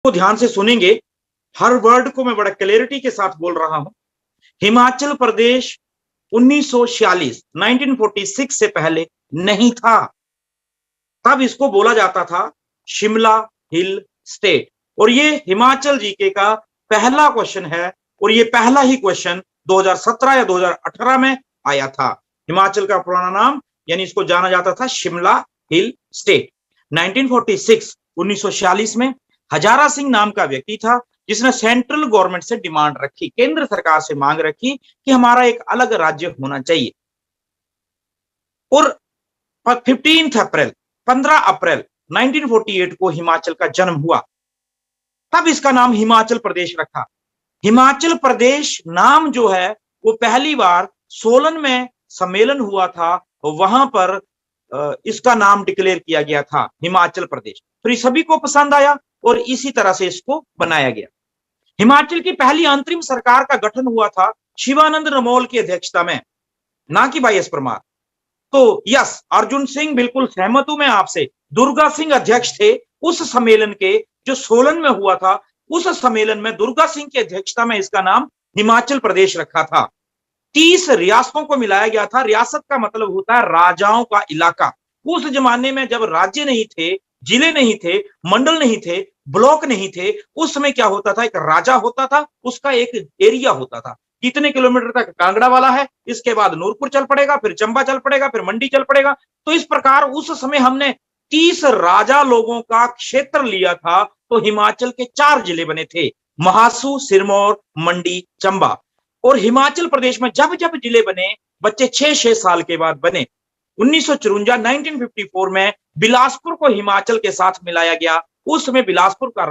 को ध्यान से सुनेंगे, हर वर्ड को मैं बड़ा क्लैरिटी के साथ बोल रहा हूं। हिमाचल प्रदेश 1946 1946 से पहले नहीं था। तब इसको बोला जाता था शिमला हिल स्टेट। और ये हिमाचल जीके का पहला क्वेश्चन है, और ये पहला ही क्वेश्चन 2017 या 2018 में आया था। हिमाचल का पुराना नाम यानी इसको जाना जाता था शिमला हिल स्टेट। 1946 1946 में हजारा सिंह नाम का व्यक्ति था जिसने सेंट्रल गवर्नमेंट से डिमांड रखी, केंद्र सरकार से मांग रखी कि हमारा एक अलग राज्य होना चाहिए। और 15 अप्रैल 1948 को हिमाचल का जन्म हुआ। तब इसका नाम हिमाचल प्रदेश रखा। हिमाचल प्रदेश नाम जो है वो पहली बार सोलन में सम्मेलन हुआ था, वहां पर इसका नाम डिक्लेयर किया गया था हिमाचल प्रदेश। तो ये सभी को पसंद आया और इसी तरह से इसको बनाया गया। हिमाचल की पहली अंतरिम सरकार का गठन हुआ था शिवानंद रमोल की अध्यक्षता में, ना कि वाई एस परमार। तो यस, अर्जुन सिंह, बिल्कुल सहमत हूं मैं आपसे। दुर्गा सिंह अध्यक्ष थे उस सम्मेलन के जो सोलन में हुआ था। उस सम्मेलन में दुर्गा सिंह की अध्यक्षता में इसका नाम हिमाचल प्रदेश रखा था। 30 रियासतों को मिलाया गया था। रियासत का मतलब होता है राजाओं का इलाका। उस जमाने में जब राज्य नहीं थे, जिले नहीं थे, मंडल नहीं थे, ब्लॉक नहीं थे, उस समय क्या होता था, एक राजा होता था, उसका एक एरिया होता था। कितने किलोमीटर तक कांगड़ा वाला है, इसके बाद नूरपुर चल पड़ेगा, फिर चंबा चल पड़ेगा, फिर मंडी चल पड़ेगा। तो इस प्रकार उस समय हमने 30 राजा लोगों का क्षेत्र लिया था। तो हिमाचल के 4 जिले बने थे, महासू, सिरमौर, मंडी, चंबा। और हिमाचल प्रदेश में जब जब जिले बने, बच्चे 6-6 साल के बाद बने। 1954 में बिलासपुर को हिमाचल के साथ मिलाया गया। उस समय बिलासपुर का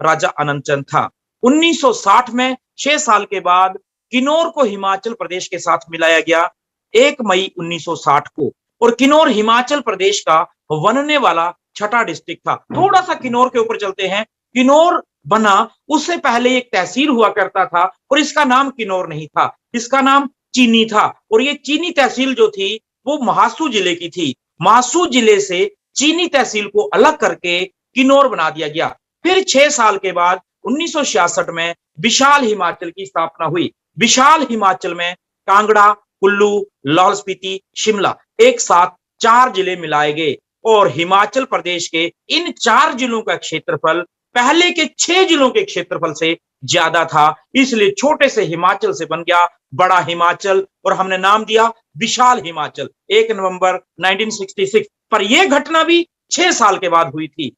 राजा अनंतचंद था। 1960 में 6 साल के बाद किन्नौर को हिमाचल प्रदेश के साथ मिलाया गया 1 मई 1960 को। और किन्नौर हिमाचल प्रदेश का बनने वाला 6ठा डिस्ट्रिक्ट था। थोड़ा सा किन्नौर के ऊपर चलते हैं। किन्नौर बना उससे पहले एक तहसील हुआ करता था और इसका नाम किन्नौर नहीं था, इसका नाम चीनी था। और ये चीनी तहसील जो थी वो महासू जिले की थी। महासू जिले से चीनी तहसील को अलग करके किन्नौर बना दिया गया। फिर 6 साल के बाद 1966 में विशाल हिमाचल की स्थापना हुई। विशाल हिमाचल में कांगड़ा, कुल्लू, लाहौल स्पीति, शिमला एक साथ 4 जिले मिलाए गए। और हिमाचल प्रदेश के इन 4 जिलों का क्षेत्रफल पहले के 6 जिलों के क्षेत्रफल से ज्यादा था, इसलिए छोटे से हिमाचल से बन गया बड़ा हिमाचल और हमने नाम दिया विशाल हिमाचल 1 नवंबर 1966। पर यह घटना भी 6 साल के बाद हुई थी।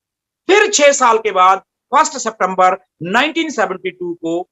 फिर 6 साल के बाद 1 सितंबर 1972 को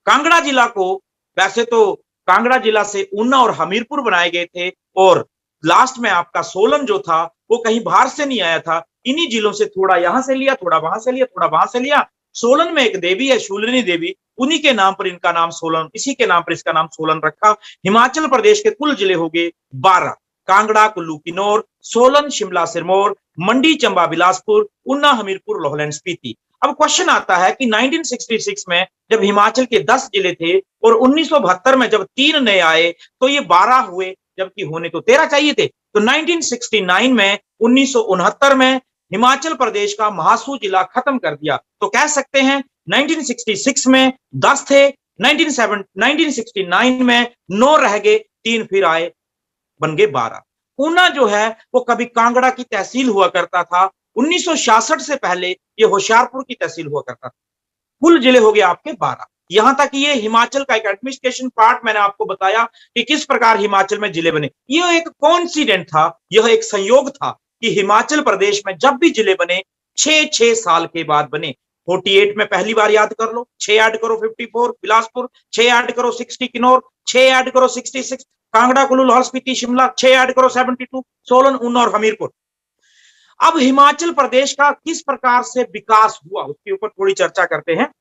कांगड़ा जिला को, वैसे तो कांगड़ा जिला से ऊना और हमीरपुर बनाए गए थे, और लास्ट में आपका सोलन जो था वो कहीं बाहर से नहीं आया था। इन्हीं जिलों से थोड़ा यहां से लिया, थोड़ा वहां से लिया, थोड़ा वहां से लिया। सोलन में एक देवी है शूलिनी देवी, उन्हीं के नाम पर इनका नाम सोलन, इसी के नाम पर इसका नाम सोलन रखा। हिमाचल प्रदेश के कुल जिले हो गए 12, कांगड़ा, कुल्लू, किन्नौर, सोलन, शिमला, सिरमौर, मंडी, चंबा, बिलासपुर, ऊना, हमीरपुर, लाहौल एंड स्पीति। अब क्वेश्चन आता है कि 1966 में जब हिमाचल के 10 जिले थे और 1972 में जब 3 नए आए तो ये 12 हुए, जबकि होने तो 13 चाहिए थे। तो 1969 में 1969 में हिमाचल प्रदेश का महासू जिला खत्म कर दिया। तो कह सकते हैं 1966 में 10 थे, 1969 में 9 रह गए, 3 फिर आए, बन गए 12। ऊना जो है वो कभी कांगड़ा की तहसील हुआ करता था। 1966 से पहले ये होशियारपुर की तहसील हुआ करता था। कुल जिले हो गए आपके 12। यहां तक ये हिमाचल का एक एडमिनिस्ट्रेशन पार्ट मैंने आपको बताया कि किस प्रकार हिमाचल में जिले बने। यह एक कोइंसिडेंट था, यह एक संयोग था कि हिमाचल प्रदेश में जब भी जिले बने 6-6 साल के बाद बने। 48 में पहली बार याद कर लो, 6 ऐड करो 54 बिलासपुर, 6 ऐड करो 60 किन्नौर, 6 ऐड करो 66 कांगड़ा, कुल्लू, लाहौल स्पीति, शिमला, 6 ऐड करो 72 सोलन, ऊना और हमीरपुर। अब हिमाचल प्रदेश का किस प्रकार से विकास हुआ उसके ऊपर थोड़ी चर्चा करते हैं।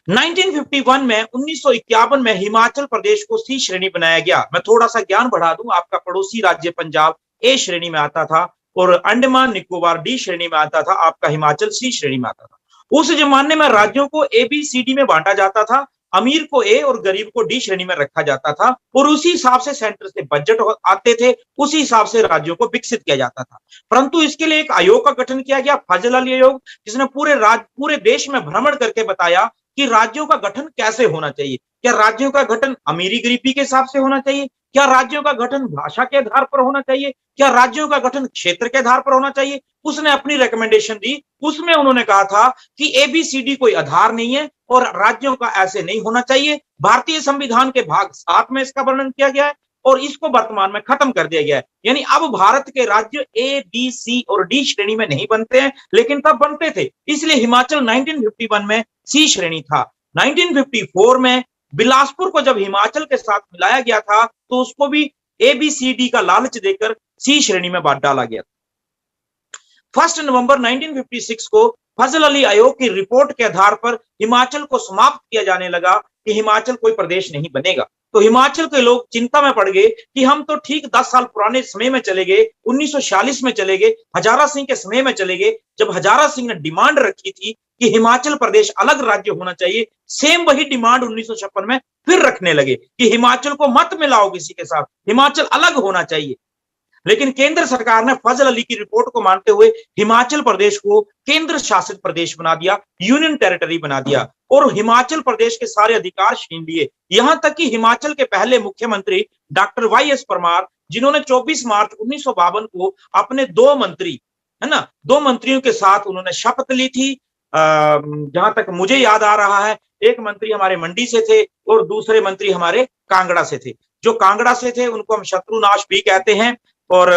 1951 में 1951 में हिमाचल प्रदेश को सी श्रेणी बनाया गया। मैं थोड़ा सा ज्ञान बढ़ा दूं, आपका पड़ोसी राज्य पंजाब ए श्रेणी में आता था और अंडमान निकोबार डी श्रेणी में आता था, आपका हिमाचल सी श्रेणी में आता था। उस जमाने में राज्यों को ABCD में बांटा जाता था। अमीर को ए और गरीब को डी श्रेणी में रखा जाता था और उसी हिसाब से सेंटर से बजट आते थे, उसी हिसाब से राज्यों को विकसित किया जाता था। परंतु इसके लिए एक आयोग का गठन किया गया, फजल अली आयोग, जिसने पूरे देश में भ्रमण करके बताया कि राज्यों का गठन कैसे होना चाहिए। क्या राज्यों का गठन अमीरी गरीबी के हिसाब से होना चाहिए? क्या राज्यों का गठन भाषा के आधार पर होना चाहिए? क्या राज्यों का गठन क्षेत्र के आधार पर होना चाहिए? उसने अपनी रिकमेंडेशन दी। उसमें उन्होंने कहा था कि एबीसीडी कोई आधार नहीं है और राज्यों का ऐसे नहीं होना चाहिए। भारतीय संविधान के भाग 7 में इसका वर्णन किया गया है और इसको वर्तमान में खत्म कर दिया गया है। यानी अब भारत के राज्य ए, बी, सी और डी श्रेणी में नहीं बनते हैं, लेकिन तब बनते थे। इसलिए हिमाचल 1951 में सी श्रेणी था। 1954 में बिलासपुर को जब हिमाचल के साथ मिलाया गया था तो उसको भी एबीसीडी का लालच देकर सी श्रेणी में बांट डाला गया। 1 नवंबर 1956 को फजल अली आयोग की रिपोर्ट के आधार पर हिमाचल को समाप्त किया जाने लगा कि हिमाचल कोई प्रदेश नहीं बनेगा। तो हिमाचल के लोग चिंता में पड़ गए कि हम तो ठीक 10 साल पुराने समय में चले गए, 1946 में चले गए, हजारा सिंह के समय में चले गए, जब हजारा सिंह ने डिमांड रखी थी कि हिमाचल प्रदेश अलग राज्य होना चाहिए। सेम वही डिमांड 1956 में फिर रखने लगे कि हिमाचल को मत मिलाओ किसी के साथ, हिमाचल अलग होना चाहिए। लेकिन केंद्र सरकार ने फजल अली की रिपोर्ट को मानते हुए हिमाचल प्रदेश को केंद्र शासित प्रदेश बना दिया, यूनियन टेरिटरी बना दिया और हिमाचल प्रदेश के सारे अधिकार छीन लिए। यहां तक कि हिमाचल के पहले मुख्यमंत्री डॉक्टर वाई.एस. परमार, जिन्होंने 24 मार्च 1952 को अपने 2 मंत्री, है ना, 2 मंत्रियों के साथ उन्होंने शपथ ली थी। जहां तक मुझे याद आ रहा है, एक मंत्री हमारे मंडी से थे और दूसरे मंत्री हमारे कांगड़ा से थे। जो कांगड़ा से थे उनको हम शत्रुनाश भी कहते हैं और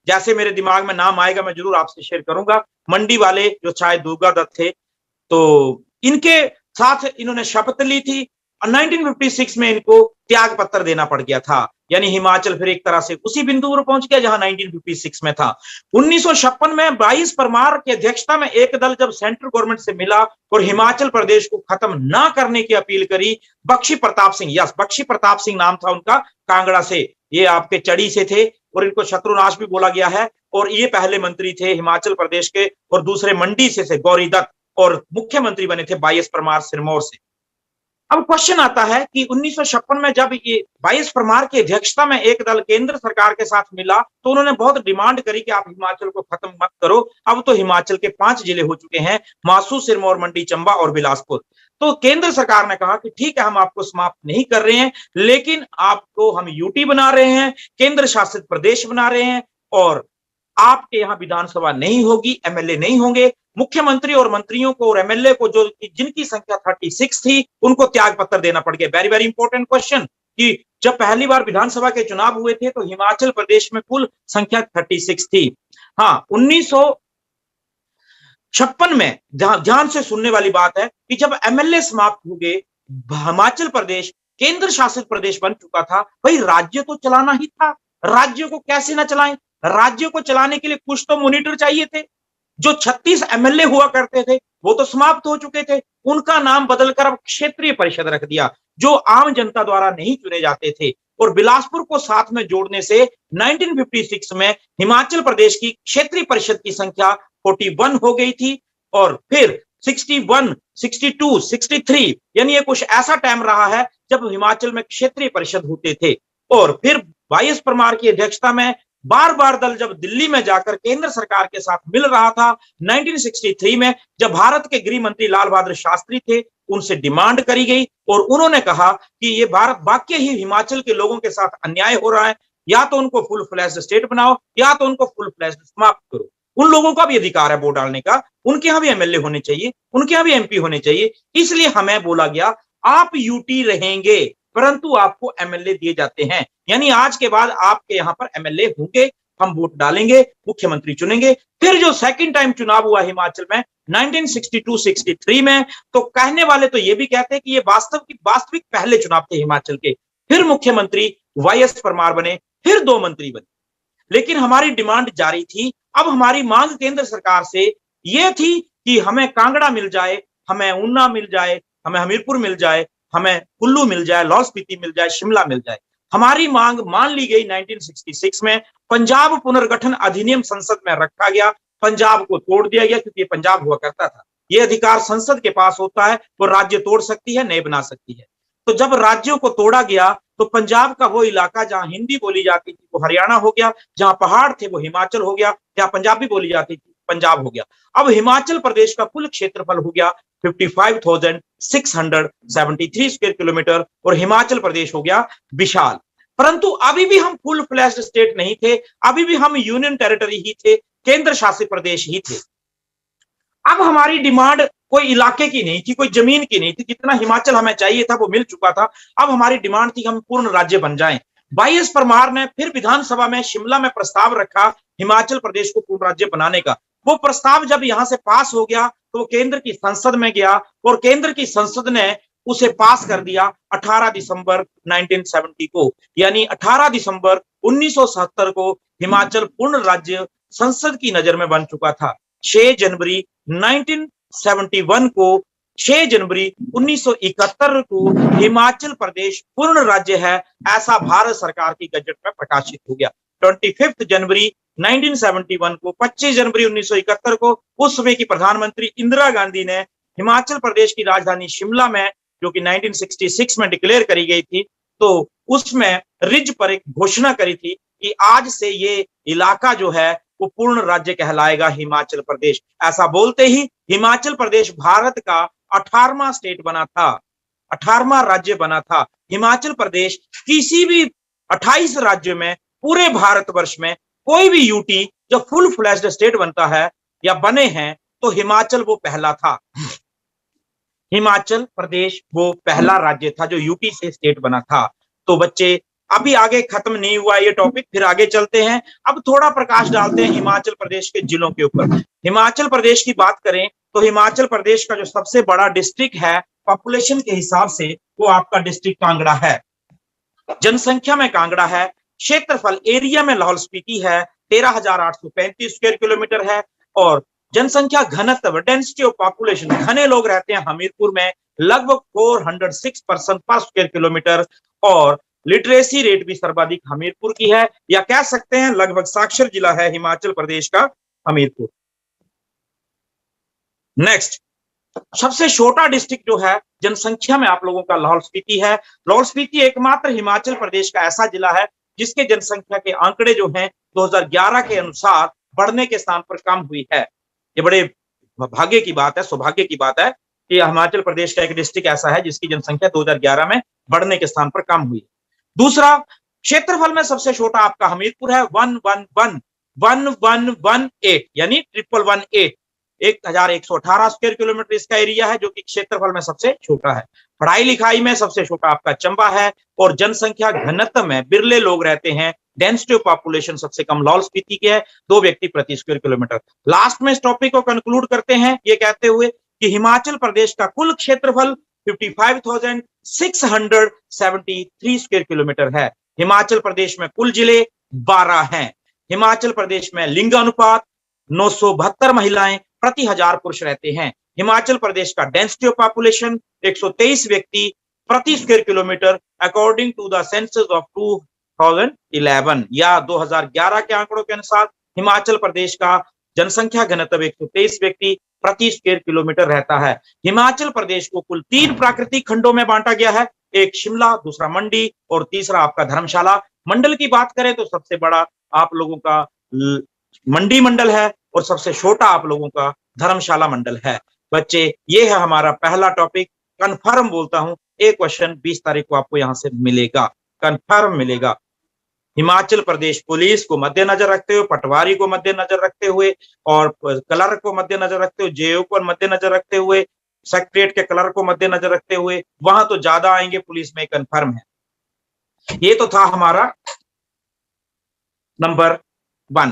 जैसे मेरे दिमाग में नाम आएगा मैं जरूर आपसे शेयर करूंगा। मंडी वाले जो शायद दुर्गा दत्त थे, तो इनके साथ इन्होंने शपथ ली थी। 1956 में इनको त्याग पत्र देना पड़ गया था। यानी हिमाचल फिर एक तरह से उसी बिंदु पर पहुंच गया जहां 1956 में था। 1956 में वाई.एस. परमार की अध्यक्षता में एक दल जब सेंट्रल गवर्नमेंट से मिला और हिमाचल प्रदेश को खत्म ना करने की अपील करी, बख्शी प्रताप सिंह, यस बख्शी प्रताप सिंह नाम था उनका, कांगड़ा से, ये आपके चड़ी से थे और इनको शत्रुनाश भी बोला गया है। और ये पहले मंत्री थे हिमाचल प्रदेश के और दूसरे मंडी से थे गौरी दत्त और मुख्यमंत्री बने थे वाई.एस. परमार सिरमौर से। अब क्वेश्चन आता है कि 1956 में जब ये वाई.एस. परमार की अध्यक्षता में एक दल केंद्र सरकार के साथ मिला तो उन्होंने बहुत डिमांड करी कि आप हिमाचल को खत्म मत करो। अब तो हिमाचल के 5 जिले हो चुके हैं, मासू, सिरमौर, मंडी, चंबा और बिलासपुर। तो केंद्र सरकार ने कहा कि ठीक है, हम आपको समाप्त नहीं कर रहे हैं, लेकिन आपको हम यूटी बना रहे हैं, केंद्र शासित प्रदेश बना रहे हैं और आपके यहाँ विधानसभा नहीं होगी, एमएलए नहीं होंगे। मुख्यमंत्री और मंत्रियों को और एमएलए को, जो जिनकी संख्या 36 थी, उनको त्याग पत्र देना पड़ गया। वेरी वेरी इंपॉर्टेंट क्वेश्चन कि जब पहली बार विधानसभा के चुनाव हुए थे तो हिमाचल प्रदेश में कुल संख्या 36 थी। हाँ, 1956 में ध्यान से सुनने वाली बात है कि जब एमएलए समाप्त हो गए, हिमाचल प्रदेश केंद्र शासित प्रदेश बन चुका था। भाई राज्य तो चलाना ही था, राज्यों को कैसे ना चलाएं? राज्यों को चलाने के लिए कुछ तो मॉनिटर चाहिए थे। जो 36 एमएलए हुआ करते थे वो तो समाप्त हो चुके थे, उनका नाम बदलकर अब क्षेत्रीय परिषद रख दिया, जो आम जनता द्वारा नहीं चुने जाते थे। और बिलासपुर को साथ में जोड़ने से 1956 में हिमाचल प्रदेश की क्षेत्रीय परिषद की संख्या 41 हो गई थी और फिर 61, 62, 63, यानी ये कुछ ऐसा टाइम रहा है जब हिमाचल में क्षेत्रीय परिषद होते थे। और फिर वाई.एस. परमार की अध्यक्षता में बार बार दल जब दिल्ली में जाकर केंद्र सरकार के साथ मिल रहा था, 1963 में जब भारत के गृह मंत्री लाल बहादुर शास्त्री थे, उनसे डिमांड करी गई और उन्होंने कहा कि ये भारत वाकई ही हिमाचल के लोगों के साथ अन्याय हो रहा है, या तो उनको फुल फ्लैश्ड स्टेट बनाओ या तो उनको फुल फ्लैश्ड समाप्त करो। उन लोगों का भी अधिकार है वोट डालने का, उनके यहाँ भी एमएलए होने चाहिए, उनके यहाँ भी एमपी होने चाहिए। इसलिए हमें बोला गया आप यूटी रहेंगे परंतु आपको एमएलए दिए जाते हैं, यानी आज के बाद आपके यहाँ पर एमएलए होंगे, हम वोट डालेंगे, मुख्यमंत्री चुनेंगे। फिर जो सेकंड टाइम चुनाव हुआ हिमाचल में 1962-63 में, तो कहने वाले तो ये भी कहते हैं कि ये वास्तविक पहले चुनाव थे हिमाचल के। फिर मुख्यमंत्री वाई.एस. परमार बने, फिर 2 मंत्री बने, लेकिन हमारी डिमांड जारी थी। अब हमारी मांग केंद्र सरकार से यह थी कि हमें कांगड़ा मिल जाए, हमें ऊना मिल जाए, हमें हमीरपुर मिल जाए, हमें कुल्लू मिल जाए, लाहौल स्पीति मिल जाए, शिमला मिल जाए। हमारी मांग मान ली गई। 1966 में पंजाब पुनर्गठन अधिनियम संसद में रखा गया, पंजाब को तोड़ दिया गया क्योंकि पंजाब हुआ करता था। ये अधिकार संसद के पास होता है, वो राज्य तोड़ सकती है, नए बना सकती है। तो जब राज्यों को तोड़ा गया तो पंजाब का वो इलाका जहां हिंदी बोली जाती थी वो हरियाणा हो गया, जहां पहाड़ थे वो हिमाचल हो गया, जहां पंजाबी बोली जाती थी पंजाब हो गया। अब हिमाचल प्रदेश का कुल क्षेत्रफल हो गया 55,673 स्क्वायर किलोमीटर और हिमाचल प्रदेश हो गया विशाल। परंतु अभी भी हम फुल फ्लैश्ड स्टेट नहीं थे, अभी भी हम यूनियन टेरिटरी ही थे, केंद्र शासित प्रदेश ही थे। अब हमारी डिमांड कोई इलाके की नहीं थी, कोई जमीन की नहीं थी, जितना हिमाचल हमें चाहिए था वो मिल चुका था। अब हमारी डिमांड थी हम पूर्ण राज्य बन जाएं। वाईएस परमार ने फिर विधानसभा में शिमला में प्रस्ताव रखा हिमाचल प्रदेश को पूर्ण राज्य बनाने का। वो प्रस्ताव जब यहां से पास हो गया तो वो केंद्र की संसद में गया और केंद्र की संसद ने उसे पास कर दिया 18 दिसंबर 1970 को, यानी 18 दिसंबर 1970 को हिमाचल पूर्ण राज्य संसद की नजर में बन चुका था। 6 जनवरी 1971 को 6 जनवरी 1971 को हिमाचल प्रदेश पूर्ण राज्य है ऐसा भारत सरकार की गजट में प्रकाशित हो गया। 25 जनवरी 1971 को 25 जनवरी 1971 को उस समय की प्रधानमंत्री इंदिरा गांधी ने हिमाचल प्रदेश की राजधानी शिमला में, जो कि 1966 में डिक्लेयर करी गई थी, तो उसमें रिज पर एक घोषणा करी थी कि आज से ये इलाका जो है वो पूर्ण राज्य कहलाएगा हिमाचल प्रदेश। ऐसा बोलते ही हिमाचल प्रदेश भारत का 18वां स्टेट बना था, 18वां राज्य बना था। हिमाचल प्रदेश किसी भी 28 राज्यों में पूरे भारतवर्ष में कोई भी यूटी जब फुल फ्लैश्ड स्टेट बनता है या बने हैं तो हिमाचल वो पहला था। हिमाचल प्रदेश वो पहला राज्य था जो यूटी से स्टेट बना था। तो बच्चे अभी आगे खत्म नहीं हुआ ये टॉपिक, फिर आगे चलते हैं। अब थोड़ा प्रकाश डालते हैं हिमाचल प्रदेश के जिलों के ऊपर। हिमाचल प्रदेश की बात करें तो हिमाचल प्रदेश का जो सबसे बड़ा डिस्ट्रिक्ट है पॉपुलेशन के हिसाब से वो आपका डिस्ट्रिक्ट कांगड़ा है। जनसंख्या में कांगड़ा है, क्षेत्रफल एरिया में लाहौल स्पीति है 13,835 स्क्वायर किलोमीटर है, और जनसंख्या घनत्व डेंसिटी ऑफ पॉपुलेशन, घने लोग रहते हैं हमीरपुर में लगभग 406% पर स्क्वायर किलोमीटर, और लिटरेसी रेट भी सर्वाधिक हमीरपुर की है, या कह सकते हैं लगभग साक्षर जिला है हिमाचल प्रदेश का हमीरपुर। नेक्स्ट, सबसे छोटा डिस्ट्रिक्ट जो है जनसंख्या में आप लोगों का लाहौल स्पीति है। लाहौल स्पीति एकमात्र हिमाचल प्रदेश का ऐसा जिला है जिसके जनसंख्या के आंकड़े जो हैं 2011 के अनुसार बढ़ने के स्थान पर कम हुई है। ये बड़े भाग्य की बात है, सौभाग्य की बात है कि हिमाचल प्रदेश का एक डिस्ट्रिक्ट ऐसा है जिसकी जनसंख्या 2011 में बढ़ने के स्थान पर कम हुई। दूसरा, क्षेत्रफल में सबसे छोटा आपका हमीरपुर है 1118 यानी 1118, 1118 स्क्वायर किलोमीटर इसका एरिया है, जो कि क्षेत्रफल में सबसे छोटा है। पढ़ाई लिखाई में सबसे छोटा आपका चंबा है, और जनसंख्या घनत्व में बिरले लोग रहते हैं, डेंसिटी ऑफ पॉपुलेशन सबसे कम लाहौल स्पीति की है, 2 व्यक्ति प्रति स्क्वायर किलोमीटर। लास्ट में इस टॉपिक को कंक्लूड करते हैं ये कहते हुए कि हिमाचल प्रदेश का कुल क्षेत्रफल 55,673 स्क्वायर किलोमीटर है। हिमाचल प्रदेश में कुल जिले 12 हैं। हिमाचल प्रदेश में लिंगानुपात 972 महिलाएं प्रति 1000 पुरुष रहते हैं। हिमाचल प्रदेश का डेंसिटी ऑफ पॉपुलेशन 123 व्यक्ति प्रति square kilometre according to the census of 2011 या 2011 के आंकड़ों के अनुसार हिमाचल प्रदेश का जनसंख्या घनत्व 123 व्यक्ति प्रति स्क्वायर किलोमीटर रहता है। हिमाचल प्रदेश को कुल 3 प्राकृतिक खंडों में बांटा गया है, एक शिमला, दूसरा मंडी और तीसरा आपका धर्मशाला। मंडल की बात करें तो सबसे बड़ा आप लोगों का मंडी मंडल है और सबसे छोटा आप लोगों का धर्मशाला मंडल है। बच्चे, ये है हमारा पहला टॉपिक। कंफर्म बोलता हूं, एक क्वेश्चन 20 तारीख को आपको यहां से मिलेगा, कंफर्म मिलेगा। हिमाचल प्रदेश पुलिस को मद्देनजर रखते हुए, पटवारी को मद्देनजर रखते हुए और क्लर्क को मद्देनजर रखते हुए, जेओ को मद्देनजर रखते हुए, सेक्रेटरीट के क्लर्क को मद्देनजर रखते हुए, वहां तो ज्यादा आएंगे, पुलिस में कंफर्म है। ये तो था हमारा नंबर 1।